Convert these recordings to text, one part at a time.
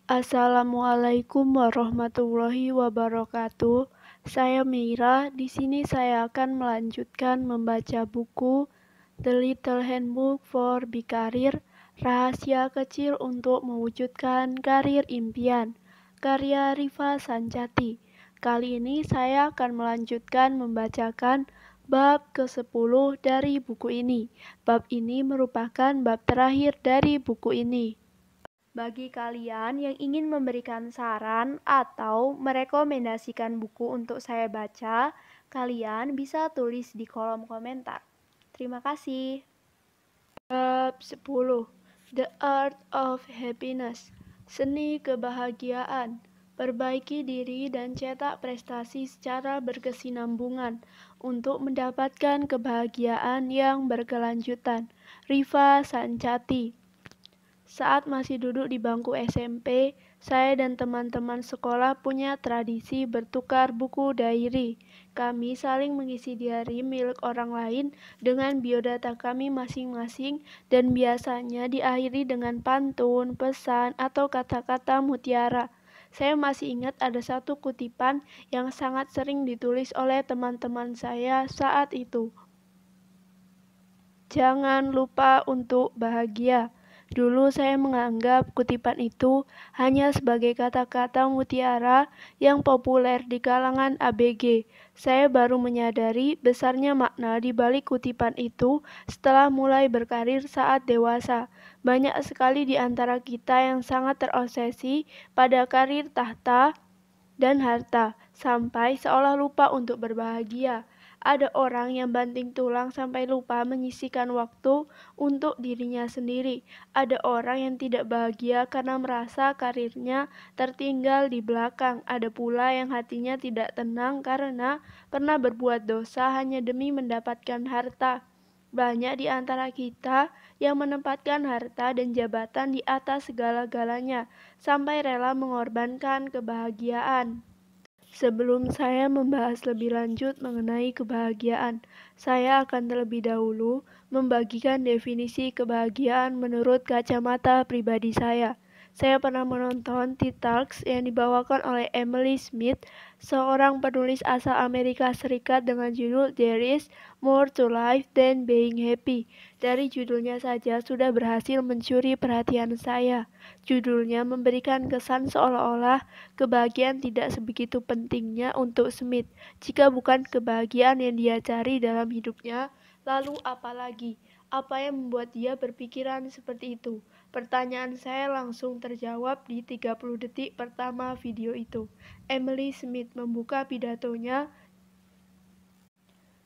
Assalamualaikum warahmatullahi wabarakatuh. Saya Meira. Di sini saya akan melanjutkan membaca buku The Little Handbook for Big Career, Rahasia Kecil untuk Mewujudkan Karir Impian, karya Rifa Sancati. Kali ini saya akan melanjutkan membacakan bab ke-10 dari buku ini. Bab ini merupakan bab terakhir dari buku ini. Bagi kalian yang ingin memberikan saran atau merekomendasikan buku untuk saya baca, kalian bisa tulis di kolom komentar. Terima kasih. Bab 10. The Art of Happiness. Seni kebahagiaan. Perbaiki diri dan cetak prestasi secara berkesinambungan untuk mendapatkan kebahagiaan yang berkelanjutan. Rifa Sancati. Saat masih duduk di bangku SMP, saya dan teman-teman sekolah punya tradisi bertukar buku diary. Kami saling mengisi diary milik orang lain dengan biodata kami masing-masing dan biasanya diakhiri dengan pantun, pesan, atau kata-kata mutiara. Saya masih ingat ada satu kutipan yang sangat sering ditulis oleh teman-teman saya saat itu. Jangan lupa untuk bahagia. Dulu saya menganggap kutipan itu hanya sebagai kata-kata mutiara yang populer di kalangan ABG. Saya baru menyadari besarnya makna di balik kutipan itu setelah mulai berkarir saat dewasa. Banyak sekali di antara kita yang sangat terobsesi pada karir tahta dan harta, sampai seolah lupa untuk berbahagia. Ada orang yang banting tulang sampai lupa menyisihkan waktu untuk dirinya sendiri. Ada orang yang tidak bahagia karena merasa karirnya tertinggal di belakang. Ada pula yang hatinya tidak tenang karena pernah berbuat dosa hanya demi mendapatkan harta. Banyak di antara kita yang menempatkan harta dan jabatan di atas segala-galanya, sampai rela mengorbankan kebahagiaan. Sebelum saya membahas lebih lanjut mengenai kebahagiaan, saya akan terlebih dahulu membagikan definisi kebahagiaan menurut kacamata pribadi saya. Saya pernah menonton TED Talks yang dibawakan oleh Emily Smith, seorang penulis asal Amerika Serikat dengan judul There is More to Life Than Being Happy. Dari judulnya saja sudah berhasil mencuri perhatian saya. Judulnya memberikan kesan seolah-olah kebahagiaan tidak sebegitu pentingnya untuk Smith. Jika bukan kebahagiaan yang dia cari dalam hidupnya, lalu apa lagi? Apa yang membuat dia berpikiran seperti itu? Pertanyaan saya langsung terjawab di 30 detik pertama video itu. Emily Smith membuka pidatonya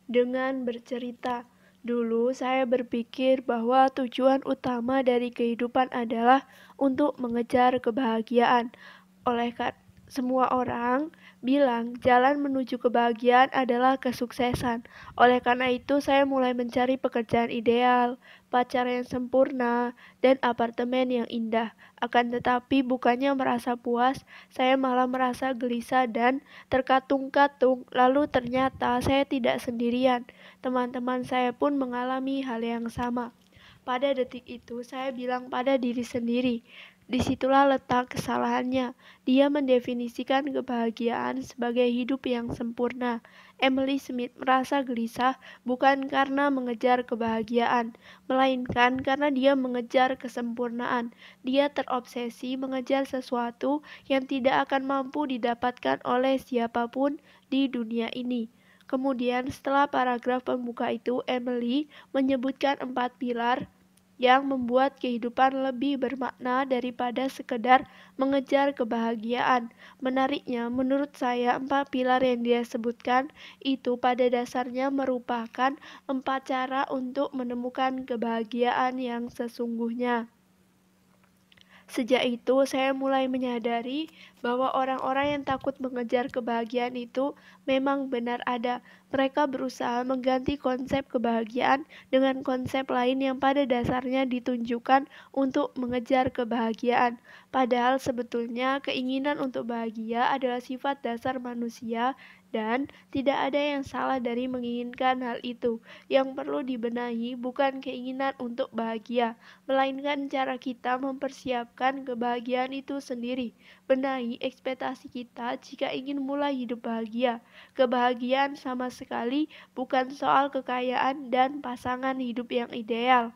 dengan bercerita, "Dulu saya berpikir bahwa tujuan utama dari kehidupan adalah untuk mengejar kebahagiaan. Oleh semua orang bilang jalan menuju kebahagiaan adalah kesuksesan. Oleh karena itu saya mulai mencari pekerjaan ideal, pacar yang sempurna, dan apartemen yang indah. Akan tetapi bukannya merasa puas, saya malah merasa gelisah dan terkatung-katung. Lalu ternyata saya tidak sendirian. Teman-teman saya pun mengalami hal yang sama. Pada detik itu saya bilang pada diri sendiri, disitulah letak kesalahannya. Dia mendefinisikan kebahagiaan sebagai hidup yang sempurna. Emily Smith merasa gelisah bukan karena mengejar kebahagiaan, melainkan karena dia mengejar kesempurnaan. Dia terobsesi mengejar sesuatu yang tidak akan mampu didapatkan oleh siapapun di dunia ini. Kemudian setelah paragraf pembuka itu, Emily menyebutkan 4 pilar yang membuat kehidupan lebih bermakna daripada sekedar mengejar kebahagiaan. Menariknya, menurut saya 4 pilar yang dia sebutkan itu pada dasarnya merupakan 4 cara untuk menemukan kebahagiaan yang sesungguhnya. Sejak itu, saya mulai menyadari bahwa orang-orang yang takut mengejar kebahagiaan itu memang benar ada. Mereka berusaha mengganti konsep kebahagiaan dengan konsep lain yang pada dasarnya ditunjukkan untuk mengejar kebahagiaan. Padahal sebetulnya keinginan untuk bahagia adalah sifat dasar manusia Dan tidak ada yang salah dari menginginkan hal itu. Yang perlu dibenahi bukan keinginan untuk bahagia, melainkan cara kita mempersiapkan kebahagiaan itu sendiri. Benahi ekspektasi kita jika ingin mulai hidup bahagia. Kebahagiaan sama sekali bukan soal kekayaan dan pasangan hidup yang ideal.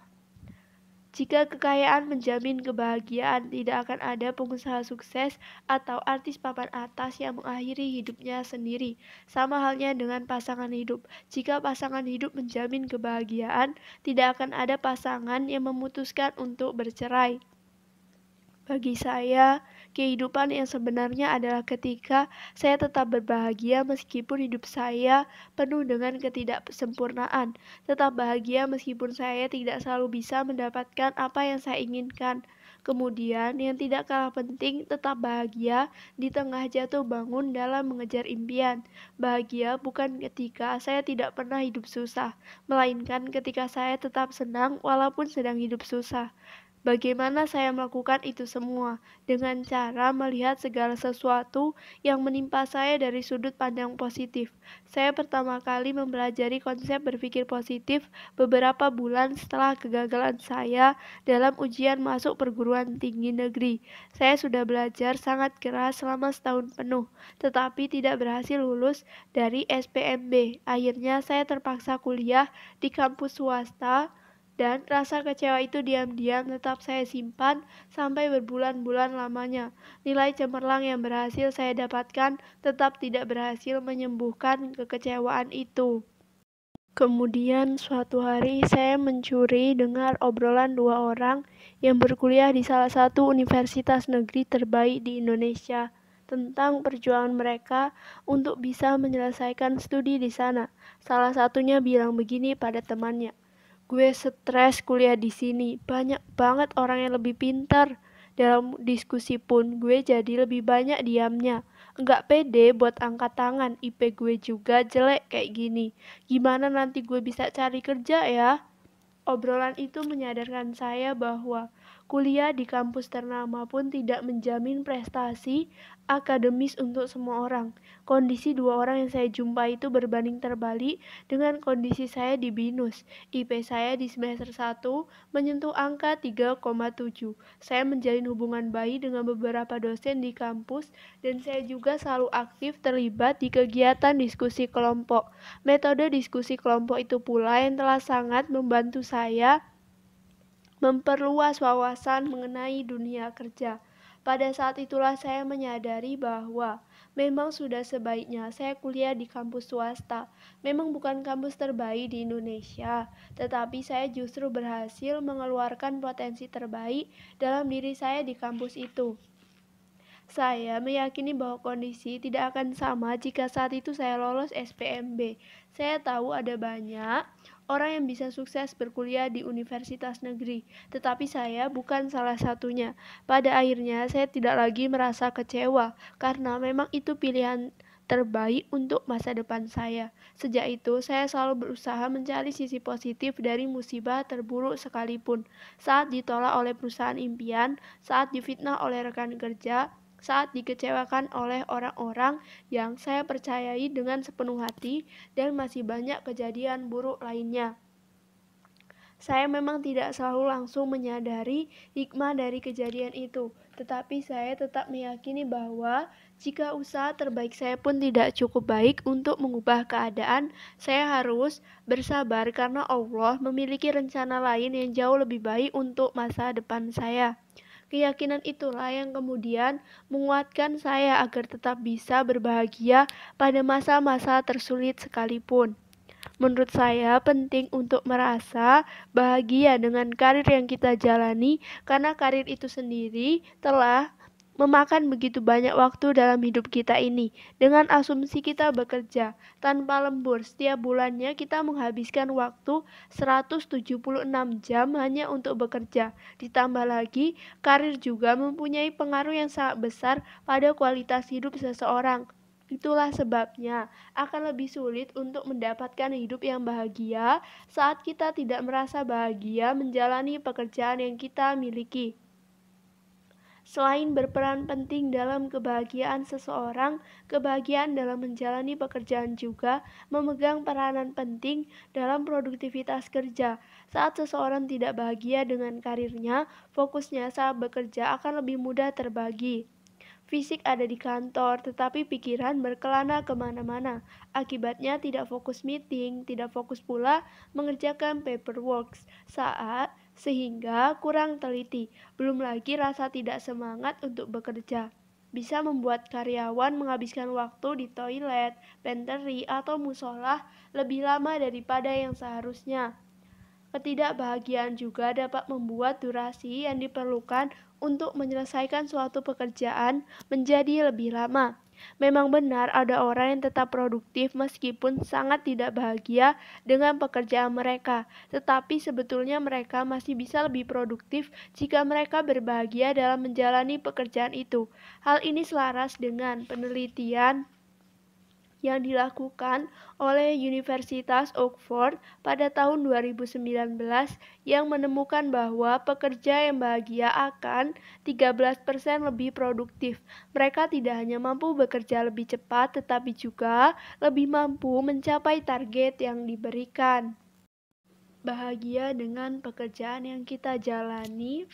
Jika kekayaan menjamin kebahagiaan, tidak akan ada pengusaha sukses atau artis papan atas yang mengakhiri hidupnya sendiri. Sama halnya dengan pasangan hidup. Jika pasangan hidup menjamin kebahagiaan, tidak akan ada pasangan yang memutuskan untuk bercerai. Bagi saya, kehidupan yang sebenarnya adalah ketika saya tetap berbahagia meskipun hidup saya penuh dengan ketidaksempurnaan, tetap bahagia meskipun saya tidak selalu bisa mendapatkan apa yang saya inginkan. Kemudian, yang tidak kalah penting, tetap bahagia di tengah jatuh bangun dalam mengejar impian. Bahagia bukan ketika saya tidak pernah hidup susah, melainkan ketika saya tetap senang walaupun sedang hidup susah. Bagaimana saya melakukan itu semua? Dengan cara melihat segala sesuatu yang menimpa saya dari sudut pandang positif. Saya pertama kali mempelajari konsep berpikir positif beberapa bulan setelah kegagalan saya dalam ujian masuk perguruan tinggi negeri. Saya sudah belajar sangat keras selama setahun penuh, tetapi tidak berhasil lulus dari SPMB. Akhirnya saya terpaksa kuliah di kampus swasta, dan rasa kecewa itu diam-diam tetap saya simpan sampai berbulan-bulan lamanya. Nilai cemerlang yang berhasil saya dapatkan tetap tidak berhasil menyembuhkan kekecewaan itu. Kemudian suatu hari saya mencuri dengar obrolan dua orang yang berkuliah di salah satu universitas negeri terbaik di Indonesia tentang perjuangan mereka untuk bisa menyelesaikan studi di sana. Salah satunya bilang begini pada temannya, "Gue stres kuliah di sini, banyak banget orang yang lebih pintar. Dalam diskusi pun gue jadi lebih banyak diamnya. Enggak pede buat angkat tangan, IP gue juga jelek kayak gini. Gimana nanti gue bisa cari kerja ya?" Obrolan itu menyadarkan saya bahwa kuliah di kampus ternama pun tidak menjamin prestasi akademis untuk semua orang. Kondisi dua orang yang saya jumpai itu berbanding terbalik dengan kondisi saya di BINUS. IP saya di semester 1 menyentuh angka 3,7. Saya menjalin hubungan baik dengan beberapa dosen di kampus dan saya juga selalu aktif terlibat di kegiatan diskusi kelompok. Metode diskusi kelompok itu pula yang telah sangat membantu saya memperluas wawasan mengenai dunia kerja. Pada saat itulah saya menyadari bahwa memang sudah sebaiknya saya kuliah di kampus swasta. Memang bukan kampus terbaik di Indonesia, tetapi saya justru berhasil mengeluarkan potensi terbaik dalam diri saya di kampus itu. Saya meyakini bahwa kondisi tidak akan sama jika saat itu saya lolos SPMB. Saya tahu ada banyak orang yang bisa sukses berkuliah di universitas negeri, tetapi saya bukan salah satunya. Pada akhirnya saya tidak lagi merasa kecewa, karena memang itu pilihan terbaik untuk masa depan saya. Sejak itu, saya selalu berusaha mencari sisi positif dari musibah terburuk sekalipun. Saat ditolak oleh perusahaan impian, saat difitnah oleh rekan kerja, saat dikecewakan oleh orang-orang yang saya percayai dengan sepenuh hati, dan masih banyak kejadian buruk lainnya. Saya memang tidak selalu langsung menyadari hikmah dari kejadian itu, tetapi saya tetap meyakini bahwa jika usaha terbaik saya pun tidak cukup baik untuk mengubah keadaan, saya harus bersabar karena Allah memiliki rencana lain yang jauh lebih baik untuk masa depan saya. Keyakinan itulah yang kemudian menguatkan saya agar tetap bisa berbahagia pada masa-masa tersulit sekalipun. Menurut saya penting untuk merasa bahagia dengan karir yang kita jalani karena karir itu sendiri telah memakan begitu banyak waktu dalam hidup kita ini. Dengan asumsi kita bekerja tanpa lembur, setiap bulannya kita menghabiskan waktu 176 jam hanya untuk bekerja. Ditambah lagi, karir juga mempunyai pengaruh yang sangat besar pada kualitas hidup seseorang. Itulah sebabnya akan lebih sulit untuk mendapatkan hidup yang bahagia saat kita tidak merasa bahagia menjalani pekerjaan yang kita miliki. Selain berperan penting dalam kebahagiaan seseorang, kebahagiaan dalam menjalani pekerjaan juga memegang peranan penting dalam produktivitas kerja. Saat seseorang tidak bahagia dengan karirnya, fokusnya saat bekerja akan lebih mudah terbagi. Fisik ada di kantor, tetapi pikiran berkelana kemana-mana. Akibatnya tidak fokus meeting, tidak fokus pula mengerjakan paperwork sehingga kurang teliti. Belum lagi rasa tidak semangat untuk bekerja. Bisa membuat karyawan menghabiskan waktu di toilet, pantry, atau musola lebih lama daripada yang seharusnya. Ketidakbahagiaan juga dapat membuat durasi yang diperlukan untuk menyelesaikan suatu pekerjaan menjadi lebih lama. Memang benar ada orang yang tetap produktif meskipun sangat tidak bahagia dengan pekerjaan mereka, tetapi sebetulnya mereka masih bisa lebih produktif jika mereka berbahagia dalam menjalani pekerjaan itu. Hal ini selaras dengan penelitian yang dilakukan oleh Universitas Oxford pada tahun 2019 yang menemukan bahwa pekerja yang bahagia akan 13% lebih produktif. Mereka tidak hanya mampu bekerja lebih cepat tetapi juga lebih mampu mencapai target yang diberikan. Bahagia dengan pekerjaan yang kita jalani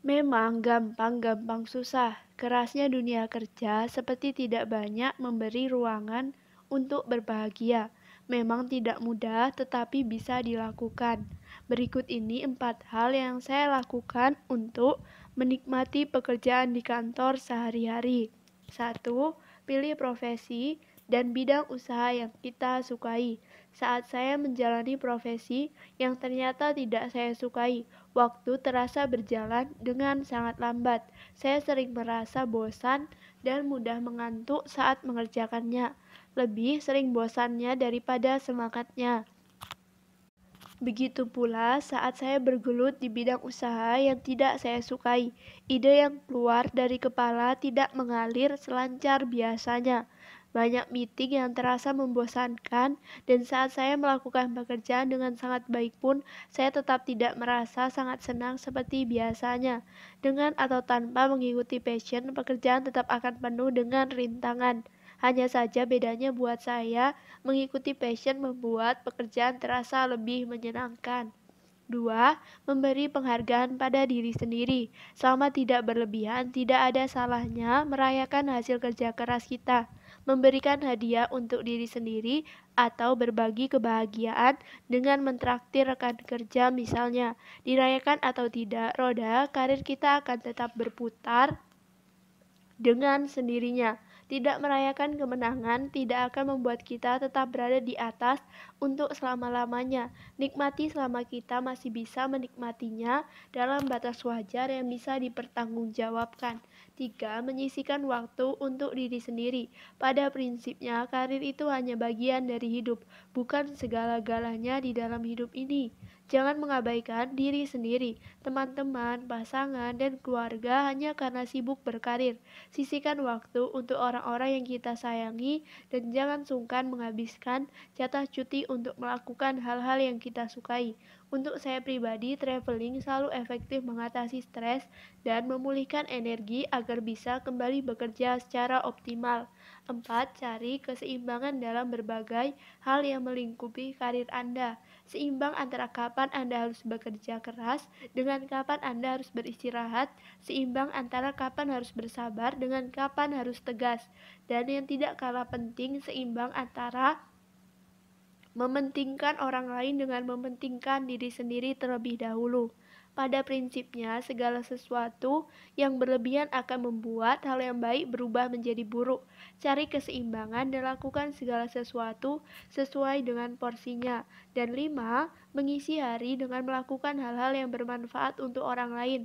memang gampang-gampang susah. Kerasnya dunia kerja seperti tidak banyak memberi ruangan untuk berbahagia. Memang tidak mudah tetapi bisa dilakukan. Berikut ini 4 hal yang saya lakukan untuk menikmati pekerjaan di kantor sehari-hari. 1. Pilih profesi dan bidang usaha yang kita sukai. Saat saya menjalani profesi yang ternyata tidak saya sukai, waktu terasa berjalan dengan sangat lambat. Saya sering merasa bosan dan mudah mengantuk saat mengerjakannya. Lebih sering bosannya daripada semangatnya. Begitu pula saat saya bergelut di bidang usaha yang tidak saya sukai. Ide yang keluar dari kepala tidak mengalir selancar biasanya. Banyak meeting yang terasa membosankan, dan saat saya melakukan pekerjaan dengan sangat baik pun, saya tetap tidak merasa sangat senang seperti biasanya. Dengan atau tanpa mengikuti passion, pekerjaan tetap akan penuh dengan rintangan. Hanya saja bedanya buat saya, mengikuti passion membuat pekerjaan terasa lebih menyenangkan. 2. Memberi penghargaan pada diri sendiri. Selama tidak berlebihan, tidak ada salahnya merayakan hasil kerja keras kita. Memberikan hadiah untuk diri sendiri atau berbagi kebahagiaan dengan mentraktir rekan kerja misalnya. Dirayakan atau tidak, roda karir kita akan tetap berputar dengan sendirinya. Tidak merayakan kemenangan tidak akan membuat kita tetap berada di atas untuk selama-lamanya. Nikmati selama kita masih bisa menikmatinya dalam batas wajar yang bisa dipertanggungjawabkan. 3. Menyisihkan waktu untuk diri sendiri. Pada prinsipnya, karir itu hanya bagian dari hidup, bukan segala-galanya di dalam hidup ini. Jangan mengabaikan diri sendiri, teman-teman, pasangan, dan keluarga hanya karena sibuk berkarir. Sisihkan waktu untuk orang-orang yang kita sayangi dan jangan sungkan menghabiskan jatah cuti untuk melakukan hal-hal yang kita sukai. Untuk saya pribadi, traveling selalu efektif mengatasi stres dan memulihkan energi agar bisa kembali bekerja secara optimal. 4. Cari keseimbangan dalam berbagai hal yang melingkupi karir Anda. Seimbang antara kapan Anda harus bekerja keras dengan kapan Anda harus beristirahat, seimbang antara kapan harus bersabar dengan kapan harus tegas, dan yang tidak kalah penting, seimbang antara mementingkan orang lain dengan mementingkan diri sendiri terlebih dahulu. Pada prinsipnya, segala sesuatu yang berlebihan akan membuat hal yang baik berubah menjadi buruk. Cari keseimbangan dan lakukan segala sesuatu sesuai dengan porsinya. Dan 5. Mengisi hari dengan melakukan hal-hal yang bermanfaat untuk orang lain.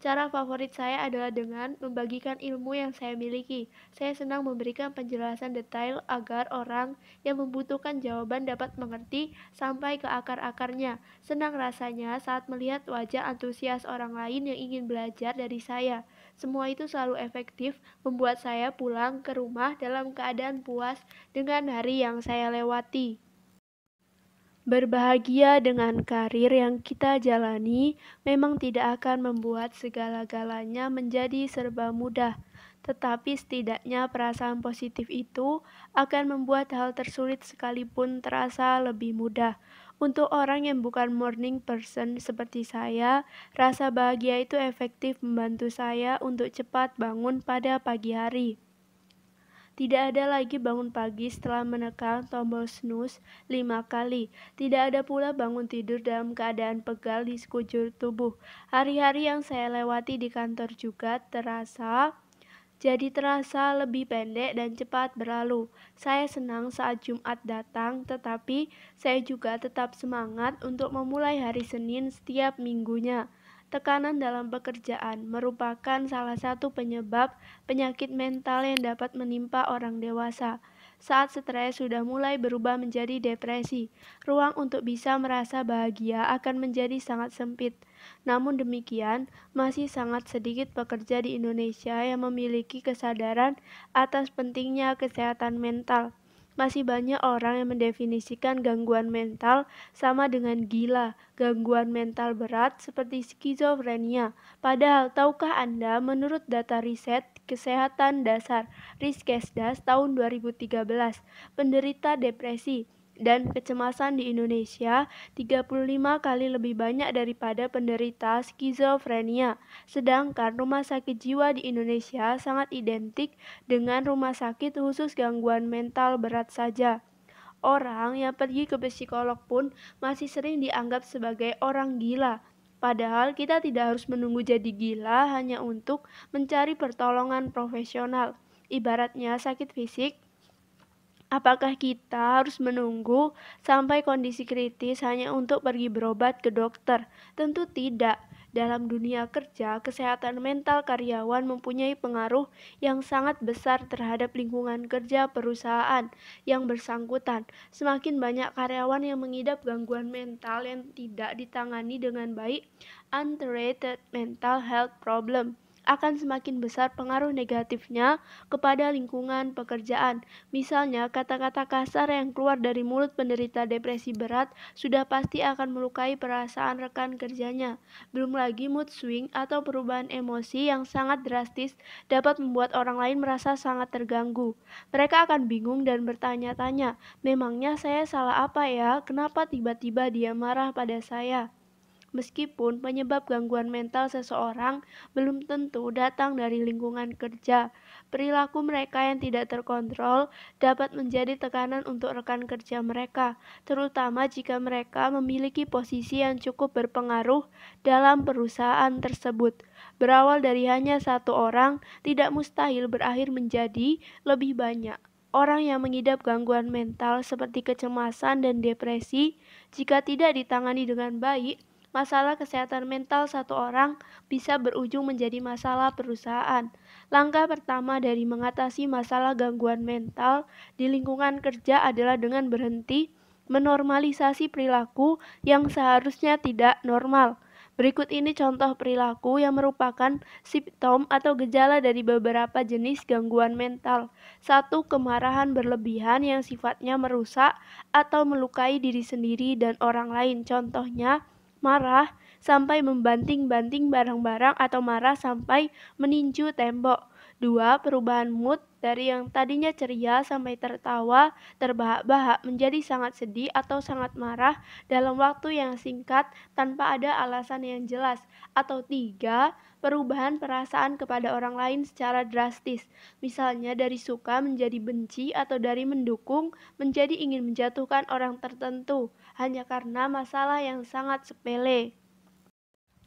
Cara favorit saya adalah dengan membagikan ilmu yang saya miliki. Saya senang memberikan penjelasan detail agar orang yang membutuhkan jawaban dapat mengerti sampai ke akar-akarnya. Senang rasanya saat melihat wajah antusias orang lain yang ingin belajar dari saya. Semua itu selalu efektif membuat saya pulang ke rumah dalam keadaan puas dengan hari yang saya lewati. Berbahagia dengan karir yang kita jalani memang tidak akan membuat segala-galanya menjadi serba mudah, tetapi setidaknya perasaan positif itu akan membuat hal tersulit sekalipun terasa lebih mudah. Untuk orang yang bukan morning person seperti saya, rasa bahagia itu efektif membantu saya untuk cepat bangun pada pagi hari. Tidak ada lagi bangun pagi setelah menekan tombol snooze 5 kali. Tidak ada pula bangun tidur dalam keadaan pegal di sekujur tubuh. Hari-hari yang saya lewati di kantor juga terasa lebih pendek dan cepat berlalu. Saya senang saat Jumat datang, tetapi saya juga tetap semangat untuk memulai hari Senin setiap minggunya. Tekanan dalam pekerjaan merupakan salah satu penyebab penyakit mental yang dapat menimpa orang dewasa. Saat stres sudah mulai berubah menjadi depresi, ruang untuk bisa merasa bahagia akan menjadi sangat sempit. Namun demikian, masih sangat sedikit pekerja di Indonesia yang memiliki kesadaran atas pentingnya kesehatan mental. Masih banyak orang yang mendefinisikan gangguan mental sama dengan gila, gangguan mental berat seperti skizofrenia. Padahal, tahukah Anda, menurut data riset kesehatan dasar Riskesdas tahun 2013, penderita depresi dan kecemasan di Indonesia 35 kali lebih banyak daripada penderita skizofrenia. Sedangkan rumah sakit jiwa di Indonesia sangat identik dengan rumah sakit khusus gangguan mental berat saja. Orang yang pergi ke psikolog pun masih sering dianggap sebagai orang gila. Padahal kita tidak harus menunggu jadi gila hanya untuk mencari pertolongan profesional. Ibaratnya sakit fisik, apakah kita harus menunggu sampai kondisi kritis hanya untuk pergi berobat ke dokter? Tentu tidak. Dalam dunia kerja, kesehatan mental karyawan mempunyai pengaruh yang sangat besar terhadap lingkungan kerja perusahaan yang bersangkutan. Semakin banyak karyawan yang mengidap gangguan mental yang tidak ditangani dengan baik, untreated mental health problem, akan semakin besar pengaruh negatifnya kepada lingkungan pekerjaan. Misalnya, kata-kata kasar yang keluar dari mulut penderita depresi berat sudah pasti akan melukai perasaan rekan kerjanya. Belum lagi mood swing atau perubahan emosi yang sangat drastis dapat membuat orang lain merasa sangat terganggu. Mereka akan bingung dan bertanya-tanya, memangnya saya salah apa ya? Kenapa tiba-tiba dia marah pada saya? Meskipun penyebab gangguan mental seseorang belum tentu datang dari lingkungan kerja, perilaku mereka yang tidak terkontrol dapat menjadi tekanan untuk rekan kerja mereka, terutama jika mereka memiliki posisi yang cukup berpengaruh dalam perusahaan tersebut. Berawal dari hanya satu orang, tidak mustahil berakhir menjadi lebih banyak orang yang mengidap gangguan mental seperti kecemasan dan depresi. Jika tidak ditangani dengan baik, masalah kesehatan mental satu orang bisa berujung menjadi masalah perusahaan. Langkah pertama dari mengatasi masalah gangguan mental di lingkungan kerja adalah dengan berhenti menormalisasi perilaku yang seharusnya tidak normal. Berikut ini contoh perilaku yang merupakan simptom atau gejala dari beberapa jenis gangguan mental. 1. Kemarahan berlebihan yang sifatnya merusak atau melukai diri sendiri dan orang lain. Contohnya, marah sampai membanting-banting barang-barang atau marah sampai meninju tembok. 2. Perubahan mood dari yang tadinya ceria sampai tertawa, terbahak-bahak menjadi sangat sedih atau sangat marah dalam waktu yang singkat tanpa ada alasan yang jelas. Atau 3. Perubahan perasaan kepada orang lain secara drastis. Misalnya dari suka menjadi benci atau dari mendukung menjadi ingin menjatuhkan orang tertentu hanya karena masalah yang sangat sepele.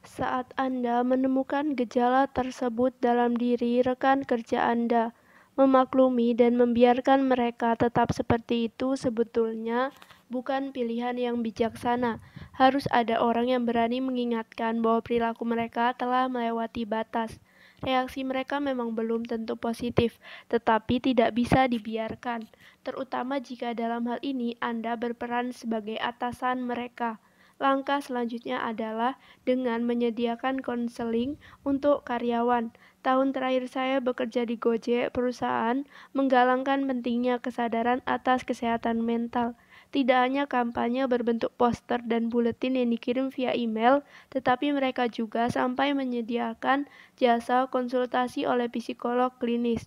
Saat Anda menemukan gejala tersebut dalam diri rekan kerja Anda, memaklumi dan membiarkan mereka tetap seperti itu sebetulnya bukan pilihan yang bijaksana. Harus ada orang yang berani mengingatkan bahwa perilaku mereka telah melewati batas. Reaksi mereka memang belum tentu positif, tetapi tidak bisa dibiarkan, terutama jika dalam hal ini Anda berperan sebagai atasan mereka. Langkah selanjutnya adalah dengan menyediakan konseling untuk karyawan. Tahun terakhir saya bekerja di Gojek, perusahaan menggalangkan pentingnya kesadaran atas kesehatan mental. Tidak hanya kampanye berbentuk poster dan buletin yang dikirim via email, tetapi mereka juga sampai menyediakan jasa konsultasi oleh psikolog klinis.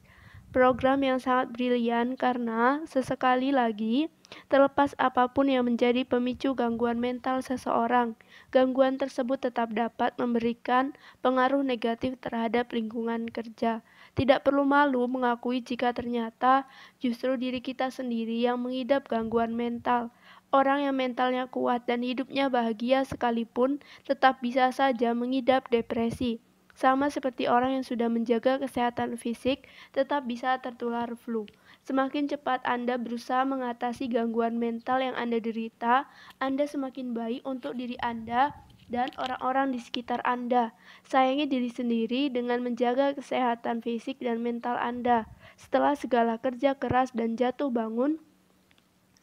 Program yang sangat brilian karena sesekali lagi, terlepas apapun yang menjadi pemicu gangguan mental seseorang, gangguan tersebut tetap dapat memberikan pengaruh negatif terhadap lingkungan kerja. Tidak perlu malu mengakui jika ternyata justru diri kita sendiri yang mengidap gangguan mental. Orang yang mentalnya kuat dan hidupnya bahagia sekalipun tetap bisa saja mengidap depresi. Sama seperti orang yang sudah menjaga kesehatan fisik tetap bisa tertular flu. Semakin cepat Anda berusaha mengatasi gangguan mental yang Anda derita, Anda semakin baik untuk diri Anda dan orang-orang di sekitar Anda. Sayangi diri sendiri dengan menjaga kesehatan fisik dan mental Anda. Setelah segala kerja keras dan jatuh bangun,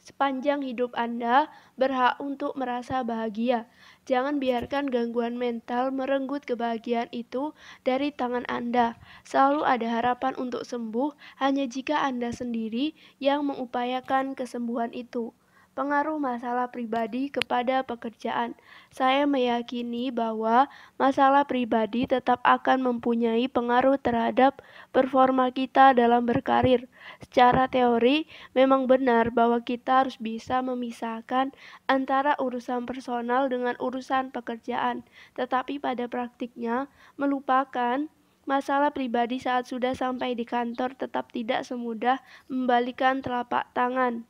sepanjang hidup Anda berhak untuk merasa bahagia. Jangan biarkan gangguan mental merenggut kebahagiaan itu dari tangan Anda. Selalu ada harapan untuk sembuh hanya jika Anda sendiri yang mengupayakan kesembuhan itu. Pengaruh masalah pribadi kepada pekerjaan. Saya meyakini bahwa masalah pribadi tetap akan mempunyai pengaruh terhadap performa kita dalam berkarir. Secara teori, memang benar bahwa kita harus bisa memisahkan antara urusan personal dengan urusan pekerjaan, tetapi pada praktiknya, melupakan masalah pribadi saat sudah sampai di kantor tetap tidak semudah membalikan telapak tangan.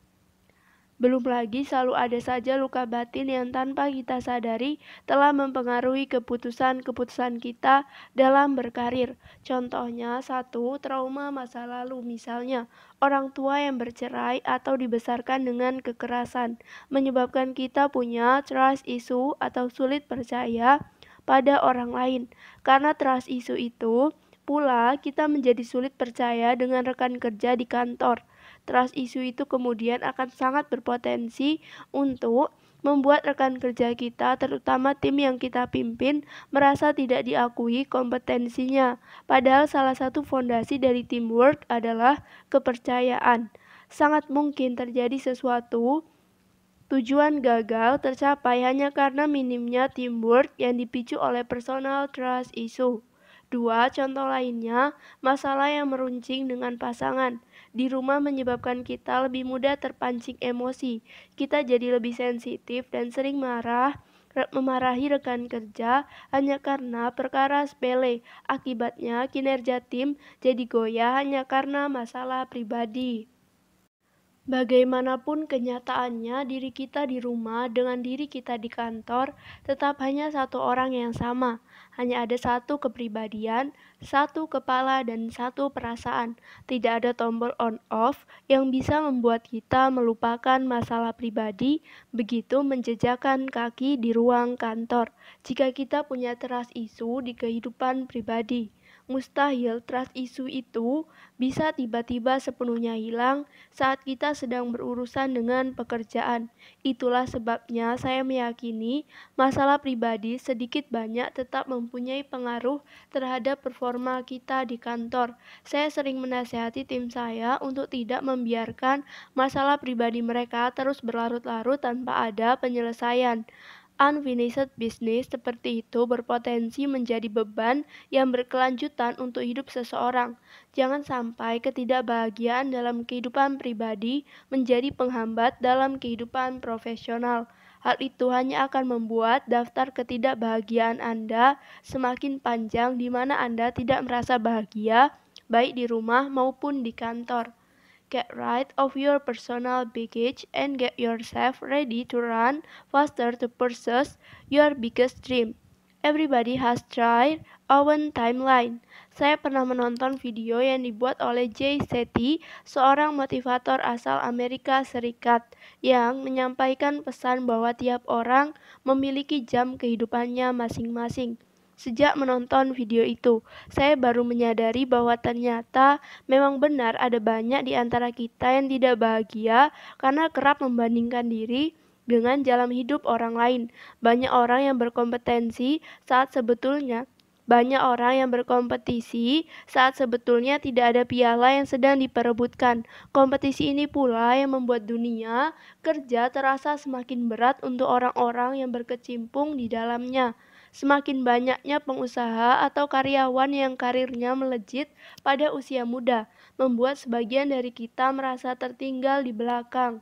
Belum lagi selalu ada saja luka batin yang tanpa kita sadari telah mempengaruhi keputusan-keputusan kita dalam berkarir. Contohnya, satu, trauma masa lalu, misalnya orang tua yang bercerai atau dibesarkan dengan kekerasan, menyebabkan kita punya trust issue atau sulit percaya pada orang lain. Karena trust issue itu, pula kita menjadi sulit percaya dengan rekan kerja di kantor. Trust issue itu kemudian akan sangat berpotensi untuk membuat rekan kerja kita, terutama tim yang kita pimpin, merasa tidak diakui kompetensinya. Padahal salah satu fondasi dari teamwork adalah kepercayaan. Sangat mungkin terjadi sesuatu tujuan gagal tercapai hanya karena minimnya teamwork yang dipicu oleh personal trust issue. Dua, contoh lainnya, masalah yang meruncing dengan pasangan. Di rumah menyebabkan kita lebih mudah terpancing emosi. Kita jadi lebih sensitif dan sering memarahi rekan kerja hanya karena perkara sepele. Akibatnya kinerja tim jadi goyah hanya karena masalah pribadi. Bagaimanapun kenyataannya, diri kita di rumah dengan diri kita di kantor tetap hanya satu orang yang sama. Hanya ada satu kepribadian, satu kepala, dan satu perasaan. Tidak ada tombol on-off yang bisa membuat kita melupakan masalah pribadi, begitu menjejakkan kaki di ruang kantor. Jika kita punya trust issue di kehidupan pribadi, mustahil trust issue itu bisa tiba-tiba sepenuhnya hilang saat kita sedang berurusan dengan pekerjaan. Itulah sebabnya saya meyakini masalah pribadi sedikit banyak tetap mempunyai pengaruh terhadap performa kita di kantor. Saya sering menasihati tim saya untuk tidak membiarkan masalah pribadi mereka terus berlarut-larut tanpa ada penyelesaian. Unfinished business seperti itu berpotensi menjadi beban yang berkelanjutan untuk hidup seseorang. Jangan sampai ketidakbahagiaan dalam kehidupan pribadi menjadi penghambat dalam kehidupan profesional. Hal itu hanya akan membuat daftar ketidakbahagiaan Anda semakin panjang di mana Anda tidak merasa bahagia, baik di rumah maupun di kantor. Get rid of your personal baggage and get yourself ready to run faster to pursue your biggest dream. Everybody has their own timeline. Saya pernah menonton video yang dibuat oleh Jay Shetty, seorang motivator asal Amerika Serikat, yang menyampaikan pesan bahwa tiap orang memiliki jam kehidupannya masing-masing. Sejak menonton video itu, saya baru menyadari bahwa ternyata memang benar ada banyak di antara kita yang tidak bahagia karena kerap membandingkan diri dengan jalan hidup orang lain. Banyak orang yang berkompetensi saat sebetulnya Banyak orang yang berkompetisi saat sebetulnya tidak ada piala yang sedang diperebutkan. Kompetisi ini pula yang membuat dunia kerja terasa semakin berat untuk orang-orang yang berkecimpung di dalamnya. Semakin banyaknya pengusaha atau karyawan yang karirnya melejit pada usia muda, membuat sebagian dari kita merasa tertinggal di belakang.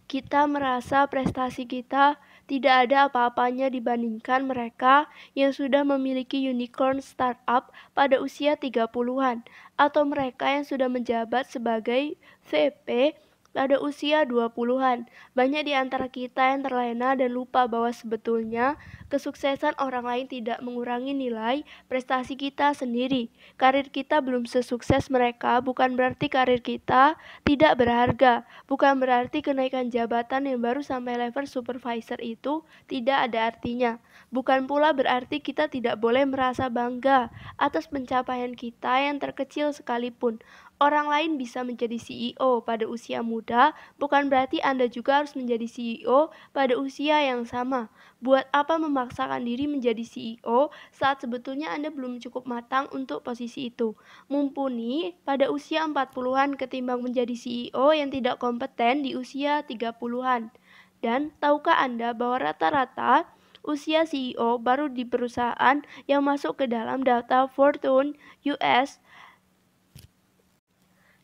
Kita merasa prestasi kita tidak ada apa-apanya dibandingkan mereka yang sudah memiliki unicorn startup pada usia 30-an atau mereka yang sudah menjabat sebagai VP pada usia 20-an. Banyak di antara kita yang terlena dan lupa bahwa sebetulnya kesuksesan orang lain tidak mengurangi nilai prestasi kita sendiri. Karir kita belum sesukses mereka bukan berarti karir kita tidak berharga. Bukan berarti kenaikan jabatan yang baru sampai level supervisor itu tidak ada artinya. Bukan pula berarti kita tidak boleh merasa bangga atas pencapaian kita yang terkecil sekalipun. Orang lain bisa menjadi CEO pada usia muda, bukan berarti Anda juga harus menjadi CEO pada usia yang sama. Buat apa memaksakan diri menjadi CEO saat sebetulnya Anda belum cukup matang untuk posisi itu? Mumpuni pada usia 40-an ketimbang menjadi CEO yang tidak kompeten di usia 30-an. Dan tahukah Anda bahwa rata-rata usia CEO baru di perusahaan yang masuk ke dalam daftar Fortune US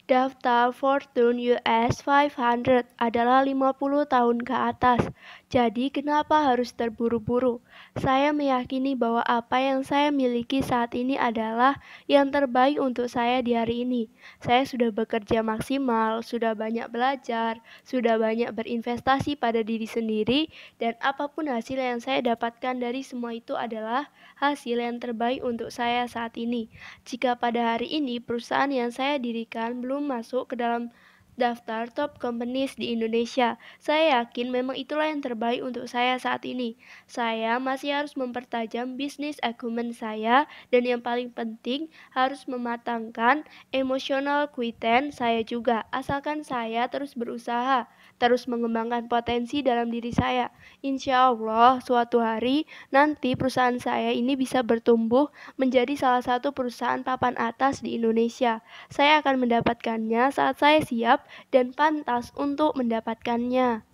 Daftar Fortune US 500 adalah 50 tahun ke atas. Jadi kenapa harus terburu-buru? Saya meyakini bahwa apa yang saya miliki saat ini adalah yang terbaik untuk saya di hari ini. Saya sudah bekerja maksimal, sudah banyak belajar, sudah banyak berinvestasi pada diri sendiri, dan apapun hasil yang saya dapatkan dari semua itu adalah hasil yang terbaik untuk saya saat ini. Jika pada hari ini perusahaan yang saya dirikan belum masuk ke dalam daftar top companies di Indonesia, saya yakin memang itulah yang terbaik untuk saya saat ini. Saya masih harus mempertajam bisnis acumen saya dan yang paling penting harus mematangkan emotional quotient saya juga. Asalkan saya terus berusaha, terus mengembangkan potensi dalam diri saya. Insya Allah suatu hari nanti perusahaan saya ini bisa bertumbuh menjadi salah satu perusahaan papan atas di Indonesia. Saya akan mendapatkannya saat saya siap dan pantas untuk mendapatkannya.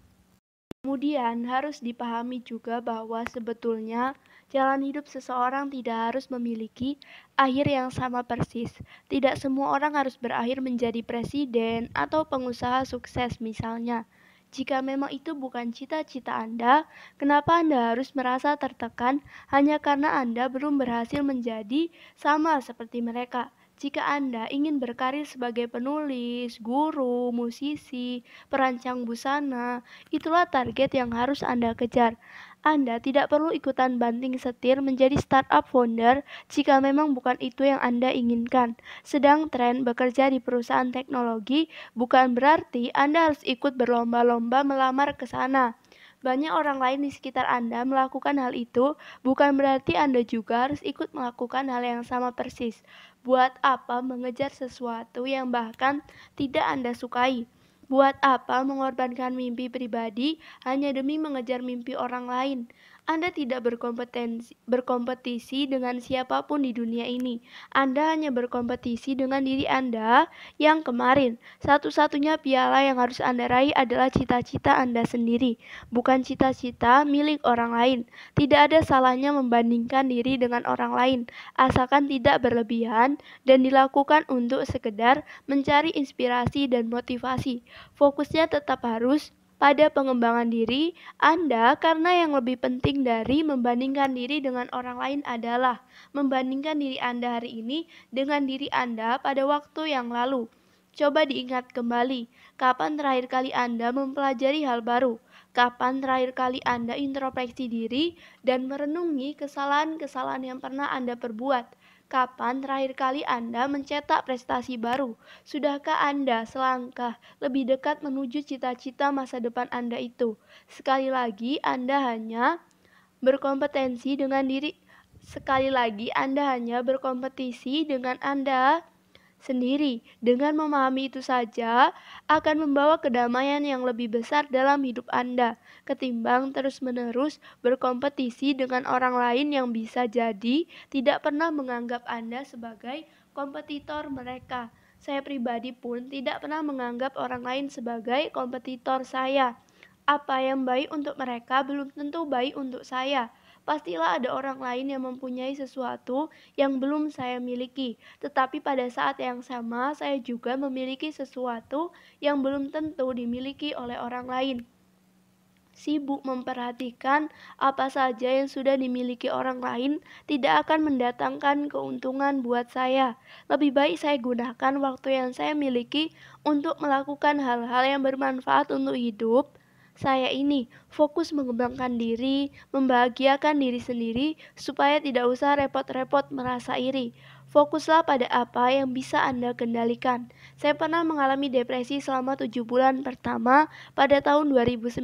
Kemudian harus dipahami juga bahwa sebetulnya jalan hidup seseorang tidak harus memiliki akhir yang sama persis. Tidak semua orang harus berakhir menjadi presiden atau pengusaha sukses misalnya. Jika memang itu bukan cita-cita Anda, kenapa Anda harus merasa tertekan hanya karena Anda belum berhasil menjadi sama seperti mereka? Jika Anda ingin berkarir sebagai penulis, guru, musisi, perancang busana, itulah target yang harus Anda kejar. Anda tidak perlu ikutan banting setir menjadi startup founder jika memang bukan itu yang Anda inginkan. Sedang tren bekerja di perusahaan teknologi bukan berarti Anda harus ikut berlomba-lomba melamar ke sana. Banyak orang lain di sekitar Anda melakukan hal itu, bukan berarti Anda juga harus ikut melakukan hal yang sama persis. Buat apa mengejar sesuatu yang bahkan tidak Anda sukai? Buat apa mengorbankan mimpi pribadi hanya demi mengejar mimpi orang lain? Anda tidak berkompetisi dengan siapapun di dunia ini. Anda hanya berkompetisi dengan diri Anda yang kemarin. Satu-satunya piala yang harus Anda raih adalah cita-cita Anda sendiri, bukan cita-cita milik orang lain. Tidak ada salahnya membandingkan diri dengan orang lain, asalkan tidak berlebihan dan dilakukan untuk sekedar mencari inspirasi dan motivasi. Fokusnya tetap harus pada pengembangan diri Anda karena yang lebih penting dari membandingkan diri dengan orang lain adalah membandingkan diri Anda hari ini dengan diri Anda pada waktu yang lalu. Coba diingat kembali, kapan terakhir kali Anda mempelajari hal baru? Kapan terakhir kali Anda introspeksi diri dan merenungi kesalahan-kesalahan yang pernah Anda perbuat? Kapan terakhir kali Anda mencetak prestasi baru? Sudahkah Anda selangkah lebih dekat menuju cita-cita masa depan Anda itu? Sekali lagi, Anda hanya berkompetensi dengan diri Sekali lagi, Anda hanya berkompetisi dengan Anda sendiri. Dengan memahami itu saja akan membawa kedamaian yang lebih besar dalam hidup Anda, ketimbang terus-menerus berkompetisi dengan orang lain yang bisa jadi tidak pernah menganggap Anda sebagai kompetitor mereka. Saya pribadi pun tidak pernah menganggap orang lain sebagai kompetitor saya. Apa yang baik untuk mereka belum tentu baik untuk saya. Pastilah ada orang lain yang mempunyai sesuatu yang belum saya miliki, tetapi pada saat yang sama saya juga memiliki sesuatu yang belum tentu dimiliki oleh orang lain. Sibuk memperhatikan apa saja yang sudah dimiliki orang lain tidak akan mendatangkan keuntungan buat saya. Lebih baik saya gunakan waktu yang saya miliki untuk melakukan hal-hal yang bermanfaat untuk hidup saya ini. Fokus mengembangkan diri, membahagiakan diri sendiri supaya tidak usah repot-repot merasa iri. Fokuslah pada apa yang bisa Anda kendalikan. Saya pernah mengalami depresi selama 7 bulan pertama pada tahun 2019.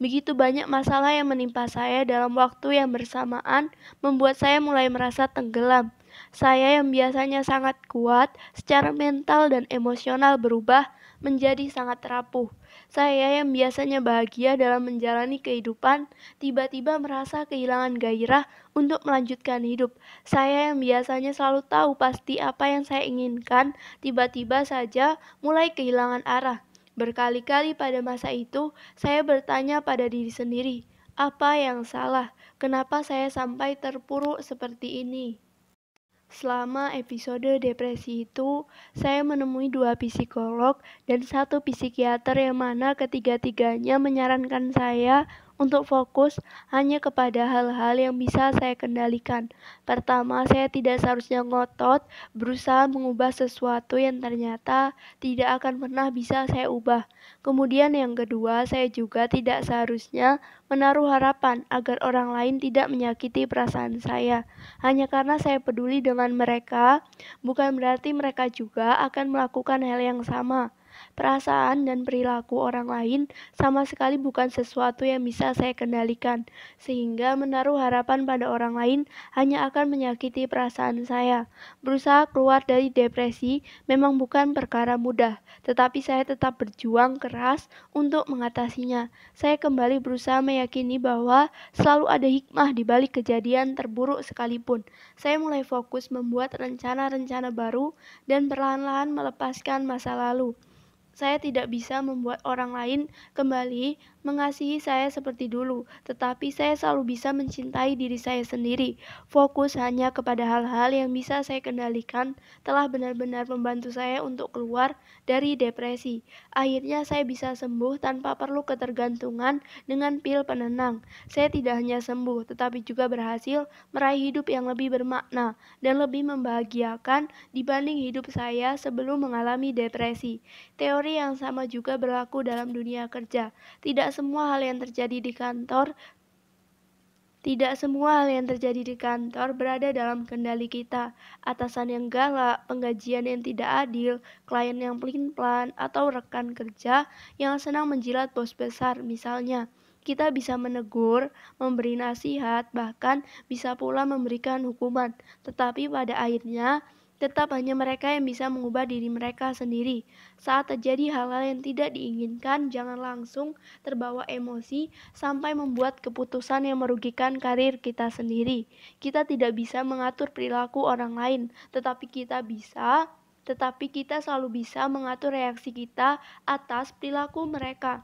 Begitu banyak masalah yang menimpa saya dalam waktu yang bersamaan membuat saya mulai merasa tenggelam. Saya yang biasanya sangat kuat secara mental dan emosional berubah menjadi sangat rapuh. Saya yang biasanya bahagia dalam menjalani kehidupan tiba-tiba merasa kehilangan gairah untuk melanjutkan hidup. Saya yang biasanya selalu tahu pasti apa yang saya inginkan tiba-tiba saja mulai kehilangan arah. Berkali-kali pada masa itu, saya bertanya pada diri sendiri, apa yang salah? Kenapa saya sampai terpuruk seperti ini? Selama episode depresi itu, saya menemui 2 psikolog dan 1 psikiater yang mana ketiga-tiganya menyarankan saya untuk fokus hanya kepada hal-hal yang bisa saya kendalikan. Pertama, saya tidak seharusnya ngotot berusaha mengubah sesuatu yang ternyata tidak akan pernah bisa saya ubah. Kemudian yang kedua, saya juga tidak seharusnya menaruh harapan agar orang lain tidak menyakiti perasaan saya. Hanya karena saya peduli dengan mereka, bukan berarti mereka juga akan melakukan hal yang sama. Perasaan dan perilaku orang lain sama sekali bukan sesuatu yang bisa saya kendalikan, sehingga menaruh harapan pada orang lain hanya akan menyakiti perasaan saya. Berusaha keluar dari depresi memang bukan perkara mudah, tetapi saya tetap berjuang keras untuk mengatasinya. Saya kembali berusaha meyakini bahwa selalu ada hikmah di balik kejadian terburuk sekalipun. Saya mulai fokus membuat rencana-rencana baru dan perlahan-lahan melepaskan masa lalu. Saya tidak bisa membuat orang lain kembali mengasihi saya seperti dulu, tetapi saya selalu bisa mencintai diri saya sendiri. Fokus hanya kepada hal-hal yang bisa saya kendalikan telah benar-benar membantu saya untuk keluar dari depresi. Akhirnya saya bisa sembuh tanpa perlu ketergantungan dengan pil penenang. Saya tidak hanya sembuh, tetapi juga berhasil meraih hidup yang lebih bermakna dan lebih membahagiakan dibanding hidup saya sebelum mengalami depresi. Teori yang sama juga berlaku dalam dunia kerja. Tidak semua hal yang terjadi di kantor berada dalam kendali kita. Atasan yang galak, penggajian yang tidak adil, klien yang pelin-pelan, atau rekan kerja yang senang menjilat bos besar misalnya. Kita bisa menegur, memberi nasihat, bahkan bisa pula memberikan hukuman. Tetapi pada akhirnya, tetap hanya mereka yang bisa mengubah diri mereka sendiri. Saat terjadi hal-hal yang tidak diinginkan, jangan langsung terbawa emosi sampai membuat keputusan yang merugikan karir kita sendiri. Kita tidak bisa mengatur perilaku orang lain, tetapi kita selalu bisa mengatur reaksi kita atas perilaku mereka.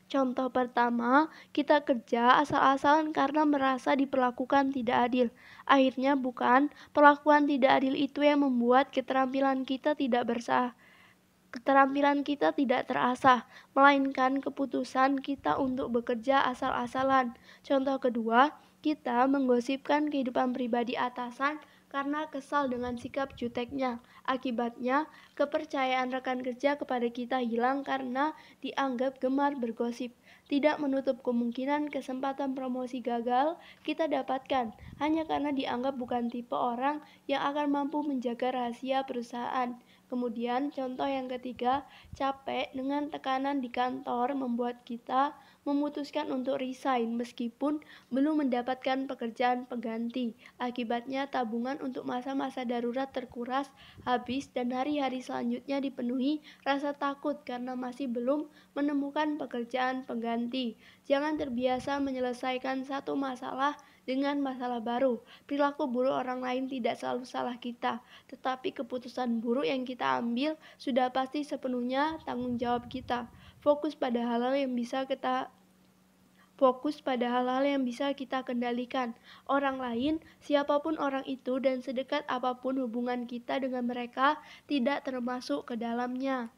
Contoh pertama, kita kerja asal-asalan karena merasa diperlakukan tidak adil. Akhirnya bukan perlakuan tidak adil itu yang membuat keterampilan kita tidak terasah, melainkan keputusan kita untuk bekerja asal-asalan. Contoh kedua, kita menggosipkan kehidupan pribadi atasan karena kesal dengan sikap juteknya. Akibatnya, kepercayaan rekan kerja kepada kita hilang karena dianggap gemar bergosip. Tidak menutup kemungkinan kesempatan promosi gagal kita dapatkan hanya karena dianggap bukan tipe orang yang akan mampu menjaga rahasia perusahaan. Kemudian contoh yang ketiga, capek dengan tekanan di kantor membuat kita memutuskan untuk resign meskipun belum mendapatkan pekerjaan pengganti. Akibatnya tabungan tabungan untuk masa-masa darurat terkuras, habis, dan hari-hari selanjutnya dipenuhi rasa takut karena masih belum menemukan pekerjaan pengganti. Jangan terbiasa menyelesaikan satu masalah dengan masalah baru. Perilaku buruk orang lain tidak selalu salah kita, tetapi keputusan buruk yang kita ambil sudah pasti sepenuhnya tanggung jawab kita. Fokus pada hal-hal yang bisa kita kendalikan. Orang lain, siapapun orang itu dan sedekat apapun hubungan kita dengan mereka, tidak termasuk ke dalamnya.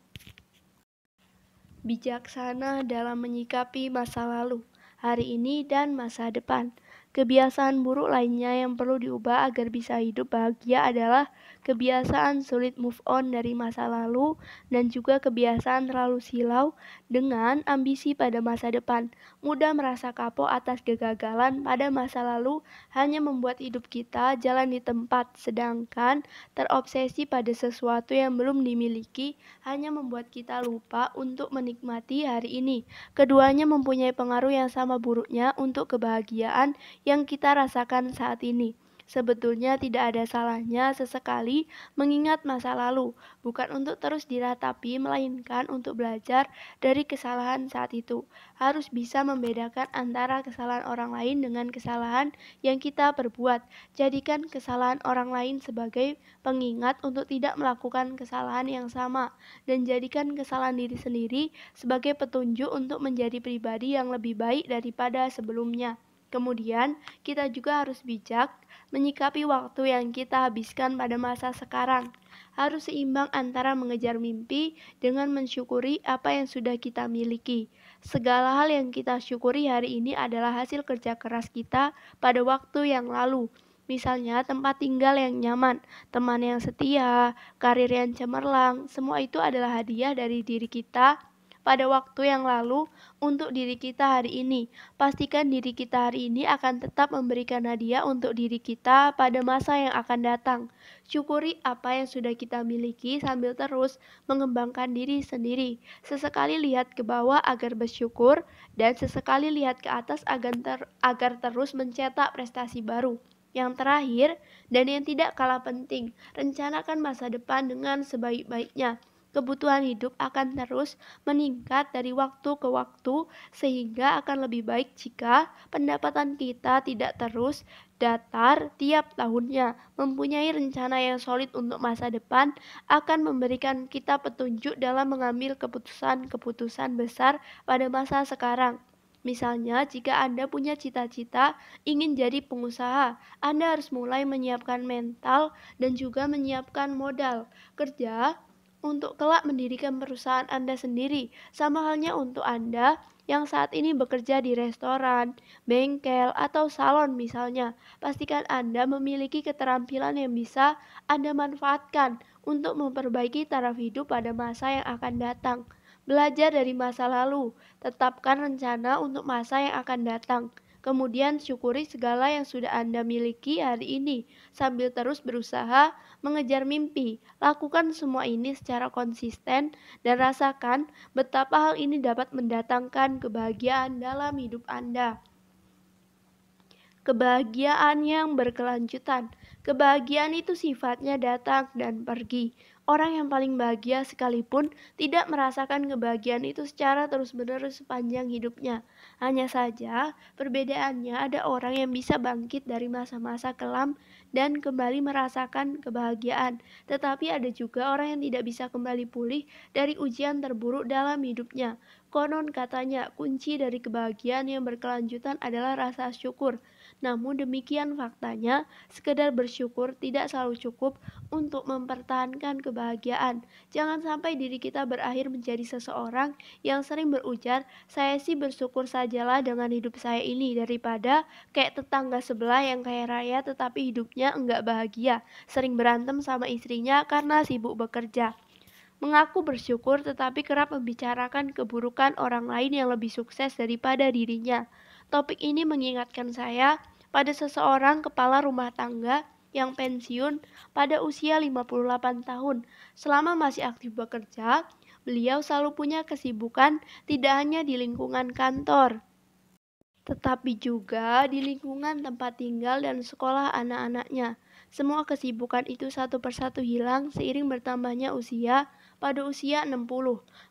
Bijaksana dalam menyikapi masa lalu, hari ini, dan masa depan. Kebiasaan buruk lainnya yang perlu diubah agar bisa hidup bahagia adalah kebiasaan sulit move on dari masa lalu dan juga kebiasaan terlalu silau dengan ambisi pada masa depan. Mudah merasa kapok atas kegagalan pada masa lalu hanya membuat hidup kita jalan di tempat, sedangkan terobsesi pada sesuatu yang belum dimiliki hanya membuat kita lupa untuk menikmati hari ini. Keduanya mempunyai pengaruh yang sama buruknya untuk kebahagiaan yang kita rasakan saat ini. Sebetulnya tidak ada salahnya sesekali mengingat masa lalu, bukan untuk terus diratapi, melainkan untuk belajar dari kesalahan saat itu. Harus bisa membedakan antara kesalahan orang lain dengan kesalahan yang kita perbuat. Jadikan kesalahan orang lain sebagai pengingat untuk tidak melakukan kesalahan yang sama, dan jadikan kesalahan diri sendiri sebagai petunjuk untuk menjadi pribadi yang lebih baik daripada sebelumnya. Kemudian, kita juga harus bijak menyikapi waktu yang kita habiskan pada masa sekarang. Harus seimbang antara mengejar mimpi dengan mensyukuri apa yang sudah kita miliki. Segala hal yang kita syukuri hari ini adalah hasil kerja keras kita pada waktu yang lalu. Misalnya tempat tinggal yang nyaman, teman yang setia, karir yang cemerlang, semua itu adalah hadiah dari diri kita pada waktu yang lalu untuk diri kita hari ini. Pastikan diri kita hari ini akan tetap memberikan hadiah untuk diri kita pada masa yang akan datang. Syukuri apa yang sudah kita miliki sambil terus mengembangkan diri sendiri. Sesekali lihat ke bawah agar bersyukur, dan sesekali lihat ke atas agar terus mencetak prestasi baru. Yang terakhir, dan yang tidak kalah penting, rencanakan masa depan dengan sebaik-baiknya. Kebutuhan hidup akan terus meningkat dari waktu ke waktu, sehingga akan lebih baik jika pendapatan kita tidak terus datar tiap tahunnya. Mempunyai rencana yang solid untuk masa depan akan memberikan kita petunjuk dalam mengambil keputusan-keputusan besar pada masa sekarang. Misalnya, jika Anda punya cita-cita ingin jadi pengusaha, Anda harus mulai menyiapkan mental dan juga menyiapkan modal kerja untuk kelak mendirikan perusahaan Anda sendiri. Sama halnya untuk Anda yang saat ini bekerja di restoran, bengkel, atau salon misalnya. Pastikan Anda memiliki keterampilan yang bisa Anda manfaatkan untuk memperbaiki taraf hidup pada masa yang akan datang. Belajar dari masa lalu, tetapkan rencana untuk masa yang akan datang. Kemudian syukuri segala yang sudah Anda miliki hari ini, sambil terus berusaha mengejar mimpi. Lakukan semua ini secara konsisten dan rasakan betapa hal ini dapat mendatangkan kebahagiaan dalam hidup Anda. Kebahagiaan yang berkelanjutan. Kebahagiaan itu sifatnya datang dan pergi. Orang yang paling bahagia sekalipun tidak merasakan kebahagiaan itu secara terus-menerus sepanjang hidupnya. Hanya saja, perbedaannya ada orang yang bisa bangkit dari masa-masa kelam dan kembali merasakan kebahagiaan. Tetapi ada juga orang yang tidak bisa kembali pulih dari ujian terburuk dalam hidupnya. Konon katanya, kunci dari kebahagiaan yang berkelanjutan adalah rasa syukur. Namun demikian faktanya, sekedar bersyukur tidak selalu cukup untuk mempertahankan kebahagiaan. Jangan sampai diri kita berakhir menjadi seseorang yang sering berujar, saya sih bersyukur sajalah dengan hidup saya ini, daripada kayak tetangga sebelah yang kaya raya tetapi hidupnya enggak bahagia, sering berantem sama istrinya karena sibuk bekerja. Mengaku bersyukur tetapi kerap membicarakan keburukan orang lain yang lebih sukses daripada dirinya. Topik ini mengingatkan saya pada seseorang kepala rumah tangga yang pensiun pada usia 58 tahun. Selama masih aktif bekerja, beliau selalu punya kesibukan tidak hanya di lingkungan kantor, tetapi juga di lingkungan tempat tinggal dan sekolah anak-anaknya. Semua kesibukan itu satu persatu hilang seiring bertambahnya usia pada usia 60.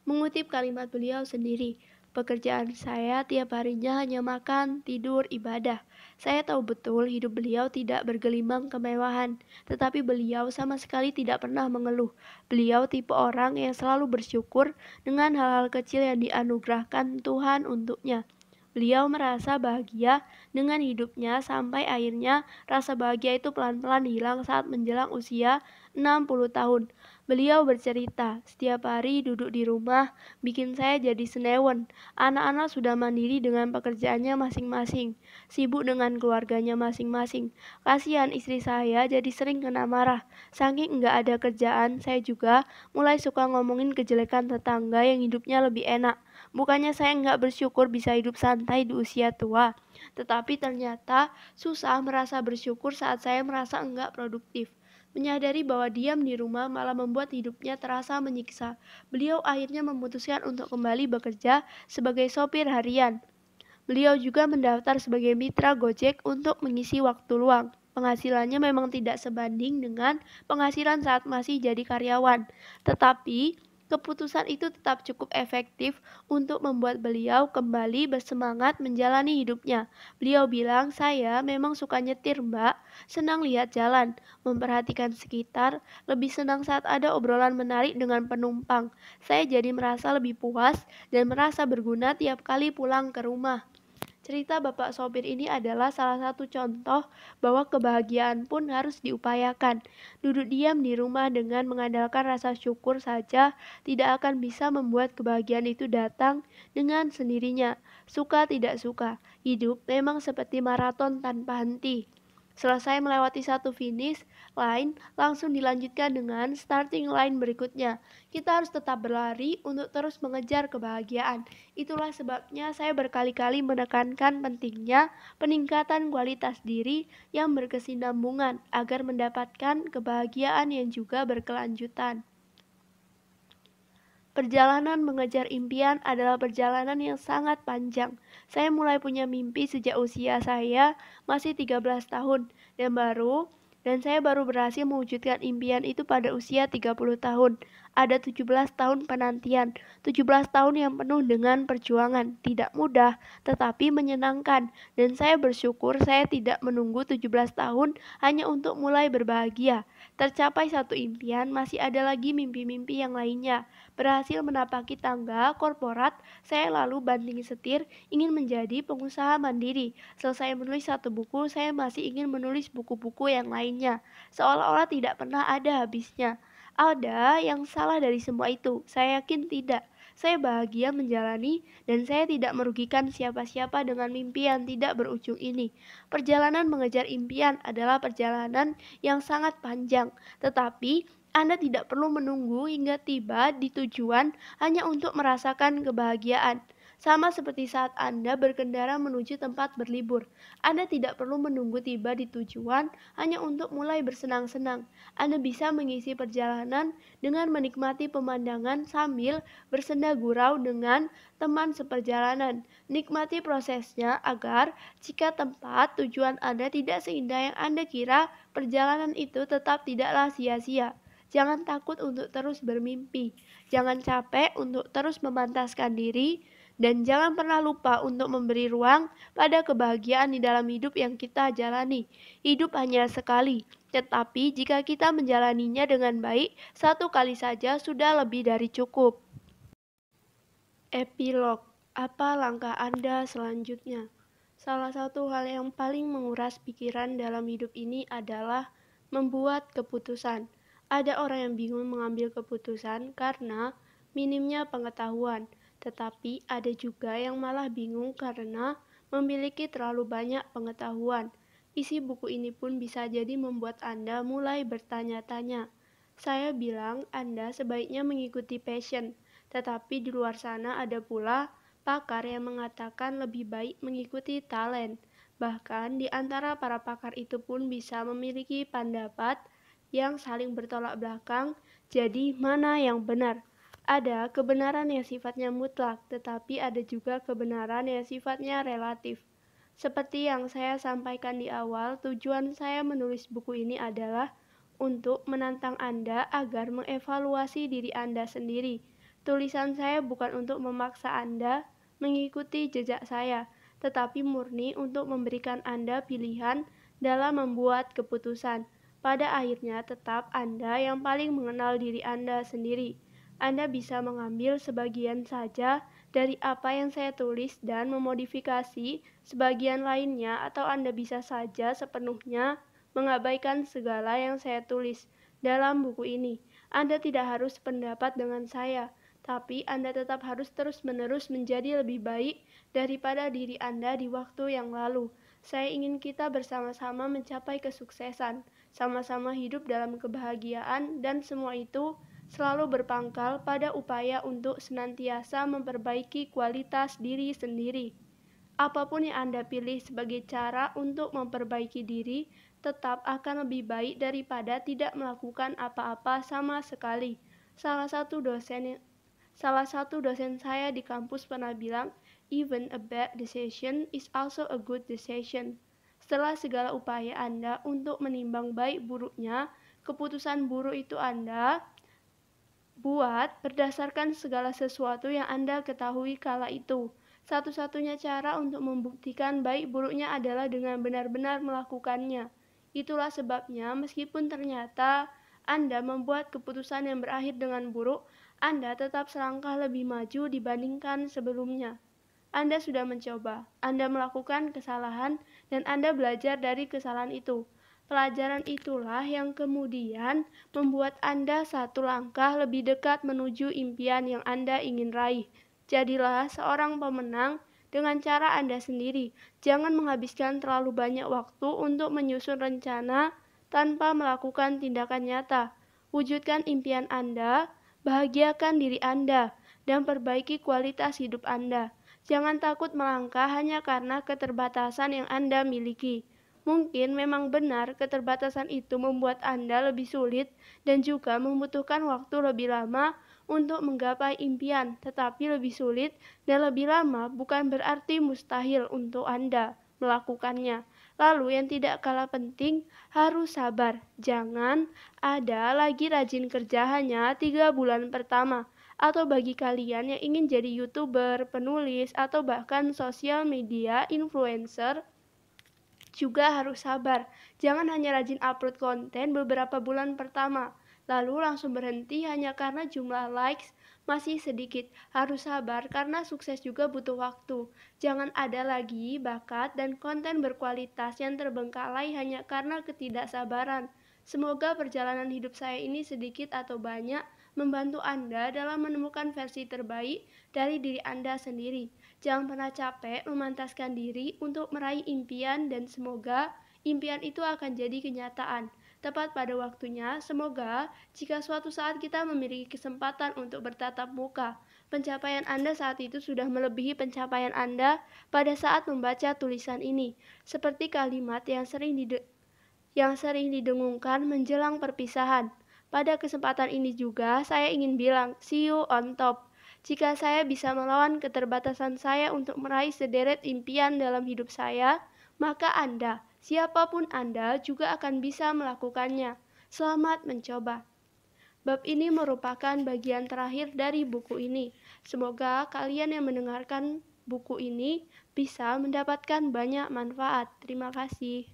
Mengutip kalimat beliau sendiri, pekerjaan saya tiap harinya hanya makan, tidur, ibadah. Saya tahu betul hidup beliau tidak bergelimang kemewahan, tetapi beliau sama sekali tidak pernah mengeluh. Beliau tipe orang yang selalu bersyukur dengan hal-hal kecil yang dianugerahkan Tuhan untuknya. Beliau merasa bahagia dengan hidupnya sampai akhirnya rasa bahagia itu pelan-pelan hilang saat menjelang usia 60 tahun. Beliau bercerita, setiap hari duduk di rumah bikin saya jadi senewen. Anak-anak sudah mandiri dengan pekerjaannya masing-masing, sibuk dengan keluarganya masing-masing. Kasihan istri saya jadi sering kena marah. Saking nggak ada kerjaan, saya juga mulai suka ngomongin kejelekan tetangga yang hidupnya lebih enak. Bukannya saya nggak bersyukur bisa hidup santai di usia tua, tetapi ternyata susah merasa bersyukur saat saya merasa enggak produktif. Menyadari bahwa diam di rumah malah membuat hidupnya terasa menyiksa. Beliau akhirnya memutuskan untuk kembali bekerja sebagai sopir harian. Beliau juga mendaftar sebagai mitra Gojek untuk mengisi waktu luang. Penghasilannya memang tidak sebanding dengan penghasilan saat masih jadi karyawan, tetapi keputusan itu tetap cukup efektif untuk membuat beliau kembali bersemangat menjalani hidupnya. Beliau bilang, "Saya memang suka nyetir, Mbak. Senang lihat jalan, memperhatikan sekitar, lebih senang saat ada obrolan menarik dengan penumpang. Saya jadi merasa lebih puas dan merasa berguna tiap kali pulang ke rumah." Cerita Bapak sopir ini adalah salah satu contoh bahwa kebahagiaan pun harus diupayakan. Duduk diam di rumah dengan mengandalkan rasa syukur saja tidak akan bisa membuat kebahagiaan itu datang dengan sendirinya. Suka tidak suka, hidup memang seperti maraton tanpa henti. Selesai melewati satu finish line, langsung dilanjutkan dengan starting line berikutnya. Kita harus tetap berlari untuk terus mengejar kebahagiaan. Itulah sebabnya saya berkali-kali menekankan pentingnya peningkatan kualitas diri yang berkesinambungan agar mendapatkan kebahagiaan yang juga berkelanjutan. Perjalanan mengejar impian adalah perjalanan yang sangat panjang. Saya mulai punya mimpi sejak usia saya masih 13 tahun dan saya baru berhasil mewujudkan impian itu pada usia 30 tahun. Ada 17 tahun penantian, 17 tahun yang penuh dengan perjuangan, tidak mudah tetapi menyenangkan, dan saya bersyukur saya tidak menunggu 17 tahun hanya untuk mulai berbahagia. Tercapai satu impian, masih ada lagi mimpi-mimpi yang lainnya. Berhasil menapaki tangga korporat, saya lalu banting setir ingin menjadi pengusaha mandiri. Selesai menulis satu buku, saya masih ingin menulis buku-buku yang lainnya. Seolah-olah tidak pernah ada habisnya. Ada yang salah dari semua itu? Saya yakin tidak. Saya bahagia menjalani dan saya tidak merugikan siapa-siapa dengan mimpi yang tidak berujung ini. Perjalanan mengejar impian adalah perjalanan yang sangat panjang, tetapi Anda tidak perlu menunggu hingga tiba di tujuan hanya untuk merasakan kebahagiaan. Sama seperti saat Anda berkendara menuju tempat berlibur, Anda tidak perlu menunggu tiba di tujuan hanya untuk mulai bersenang-senang. Anda bisa mengisi perjalanan dengan menikmati pemandangan sambil bersenda gurau dengan teman seperjalanan. Nikmati prosesnya agar jika tempat tujuan Anda tidak seindah yang Anda kira, perjalanan itu tetap tidaklah sia-sia. Jangan takut untuk terus bermimpi. Jangan capek untuk terus memantaskan diri. Dan jangan pernah lupa untuk memberi ruang pada kebahagiaan di dalam hidup yang kita jalani. Hidup hanya sekali, tetapi jika kita menjalaninya dengan baik, satu kali saja sudah lebih dari cukup. Epilog, apa langkah Anda selanjutnya? Salah satu hal yang paling menguras pikiran dalam hidup ini adalah membuat keputusan. Ada orang yang bingung mengambil keputusan karena minimnya pengetahuan, tetapi ada juga yang malah bingung karena memiliki terlalu banyak pengetahuan. Isi buku ini pun bisa jadi membuat Anda mulai bertanya-tanya. Saya bilang Anda sebaiknya mengikuti passion, tetapi di luar sana ada pula pakar yang mengatakan lebih baik mengikuti talent. Bahkan di antara para pakar itu pun bisa memiliki pendapat yang saling bertolak belakang. Jadi mana yang benar? Ada kebenaran yang sifatnya mutlak, tetapi ada juga kebenaran yang sifatnya relatif. Seperti yang saya sampaikan di awal, tujuan saya menulis buku ini adalah untuk menantang Anda agar mengevaluasi diri Anda sendiri. Tulisan saya bukan untuk memaksa Anda mengikuti jejak saya, tetapi murni untuk memberikan Anda pilihan dalam membuat keputusan. Pada akhirnya, tetap Anda yang paling mengenal diri Anda sendiri. Anda bisa mengambil sebagian saja dari apa yang saya tulis dan memodifikasi sebagian lainnya, atau Anda bisa saja sepenuhnya mengabaikan segala yang saya tulis dalam buku ini. Anda tidak harus sependapat dengan saya, tapi Anda tetap harus terus-menerus menjadi lebih baik daripada diri Anda di waktu yang lalu. Saya ingin kita bersama-sama mencapai kesuksesan, sama-sama hidup dalam kebahagiaan, dan semua itu selalu berpangkal pada upaya untuk senantiasa memperbaiki kualitas diri sendiri. Apapun yang Anda pilih sebagai cara untuk memperbaiki diri, tetap akan lebih baik daripada tidak melakukan apa-apa sama sekali. Salah satu dosen saya di kampus pernah bilang, "Even a bad decision is also a good decision." Setelah segala upaya Anda untuk menimbang baik buruknya, keputusan buruk itu Anda buat berdasarkan segala sesuatu yang Anda ketahui kala itu. Satu-satunya cara untuk membuktikan baik buruknya adalah dengan benar-benar melakukannya. Itulah sebabnya meskipun ternyata Anda membuat keputusan yang berakhir dengan buruk, Anda tetap selangkah lebih maju dibandingkan sebelumnya. Anda sudah mencoba, Anda melakukan kesalahan, dan Anda belajar dari kesalahan itu. Pelajaran itulah yang kemudian membuat Anda satu langkah lebih dekat menuju impian yang Anda ingin raih. Jadilah seorang pemenang dengan cara Anda sendiri. Jangan menghabiskan terlalu banyak waktu untuk menyusun rencana tanpa melakukan tindakan nyata. Wujudkan impian Anda, bahagiakan diri Anda, dan perbaiki kualitas hidup Anda. Jangan takut melangkah hanya karena keterbatasan yang Anda miliki. Mungkin memang benar keterbatasan itu membuat Anda lebih sulit dan juga membutuhkan waktu lebih lama untuk menggapai impian, tetapi lebih sulit dan lebih lama bukan berarti mustahil untuk Anda melakukannya. Lalu yang tidak kalah penting, harus sabar. Jangan ada lagi rajin kerja hanya 3 bulan pertama. Atau bagi kalian yang ingin jadi YouTuber, penulis, atau bahkan sosial media influencer, juga harus sabar. Jangan hanya rajin upload konten beberapa bulan pertama, lalu langsung berhenti hanya karena jumlah likes masih sedikit. Harus sabar karena sukses juga butuh waktu. Jangan ada lagi bakat dan konten berkualitas yang terbengkalai hanya karena ketidaksabaran. Semoga perjalanan hidup saya ini sedikit atau banyak membantu Anda dalam menemukan versi terbaik dari diri Anda sendiri. Jangan pernah capek memantaskan diri untuk meraih impian, dan semoga impian itu akan jadi kenyataan tepat pada waktunya. Semoga jika suatu saat kita memiliki kesempatan untuk bertatap muka, pencapaian Anda saat itu sudah melebihi pencapaian Anda pada saat membaca tulisan ini. Seperti kalimat yang sering didengungkan menjelang perpisahan. Pada kesempatan ini juga saya ingin bilang, see you on top. Jika saya bisa melawan keterbatasan saya untuk meraih sederet impian dalam hidup saya, maka Anda, siapapun Anda, juga akan bisa melakukannya. Selamat mencoba. Bab ini merupakan bagian terakhir dari buku ini. Semoga kalian yang mendengarkan buku ini bisa mendapatkan banyak manfaat. Terima kasih.